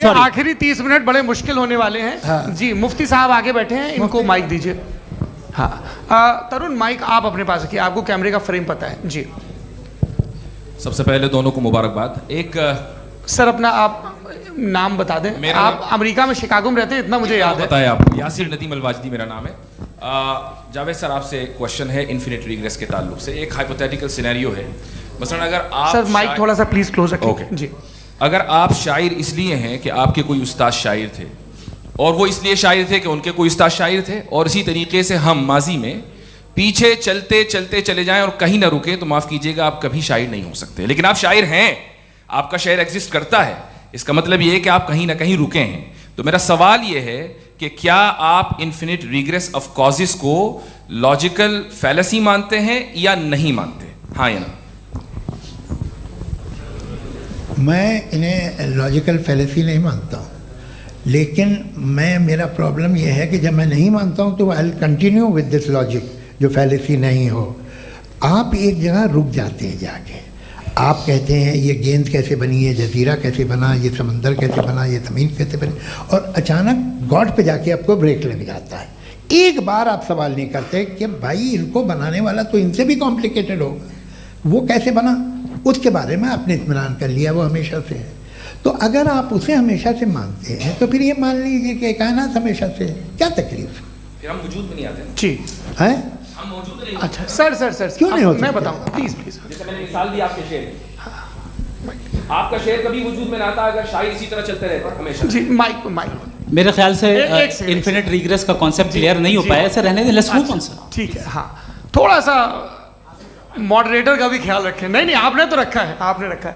Sorry. आखिरी 30 minute बड़े मुश्किल होने वाले हैं। हाँ। जी मुफ्ती साहब आगे बैठे हैं, इनको माइक दीजिए। हाँ तरुण माइक आप अपने पास रखिए, आपको कैमरे का फ्रेम पता है जी। सबसे पहले दोनों को मुबारकबाद। एक सर अपना आप नाम बता दें। आप अमेरिका में शिकागो में रहते हैं, इतना मुझे याद है। बताया आपको, यासिर नदीम अलवाजदी मेरा नाम है। जावेद सर आपसे एक क्वेश्चन है इन्फिनिट रिग्रेस के ताल्लुक से। एक हाइपोथेटिकल सिनेरियो है, मसलन अगर आप सर माइक थोड़ा सा प्लीज क्लोज रखिए। ओके जी। अगर आप शायर इसलिए हैं कि आपके कोई उस्ताद शायर थे, और वो इसलिए शायर थे कि उनके कोई उस्ताद शायर थे, और इसी तरीके से हम माजी में पीछे चलते चलते चले जाएं और कहीं ना रुके, तो माफ़ कीजिएगा आप कभी शायर नहीं हो सकते। लेकिन आप शायर हैं, आपका शायर एग्जिस्ट करता है, इसका मतलब ये है कि आप कहीं ना कहीं रुके हैं। तो मेरा सवाल ये है कि क्या आप इन्फिनिट रिग्रेस ऑफ कॉजेस को लॉजिकल फैलेसी मानते हैं या नहीं मानते? हाँ या ना? मैं इन्हें लॉजिकल फैलेसी नहीं मानता हूँ, लेकिन मेरा प्रॉब्लम यह है कि जब मैं नहीं मानता हूँ तो I will continue with this logic जो फैलेसी नहीं हो। आप एक जगह रुक जाते हैं जाके, आप कहते हैं ये गेंद कैसे बनी, ये जजीरा कैसे बना, ये समंदर कैसे बना, ये ज़मीन कैसे बनी, और अचानक गॉड पे जाके आपको ब्रेक लग जाता है। एक बार आप सवाल नहीं करते कि भाई इनको बनाने वाला तो इनसे भी कॉम्प्लिकेटेड होगा, वो कैसे बना, उसके बारे में आपने इत्मीनान कर लिया, वो हमेशा से है। तो अगर आप उसे हमेशा से मानते हैं तो फिर ये मान लीजिए कि कायनात हमेशा से है, क्या तकलीफ? फिर हम वजूद में नहीं आते जी है। हम मौजूद नहीं। अच्छा सर क्यों नहीं होता? मैं बताऊंगा प्लीज प्लीज। जैसे मैंने मिसाल दी आपके शेर, आपका शेर कभी वजूद में ना आता अगर शायर इसी तरह चलते रहते हमेशा। जी माइक मेरे ख्याल से एक सेकंड, इन्फिनिट रिग्रेस का कॉन्सेप्ट क्लियर नहीं हो पाया, सर रहने दें, लेट्स मूव ऑन सर। ठीक है। हाँ थोड़ा सा मॉडरेटर का भी ख्याल रखें। नहीं आपने तो रखा है, आपने रखा है।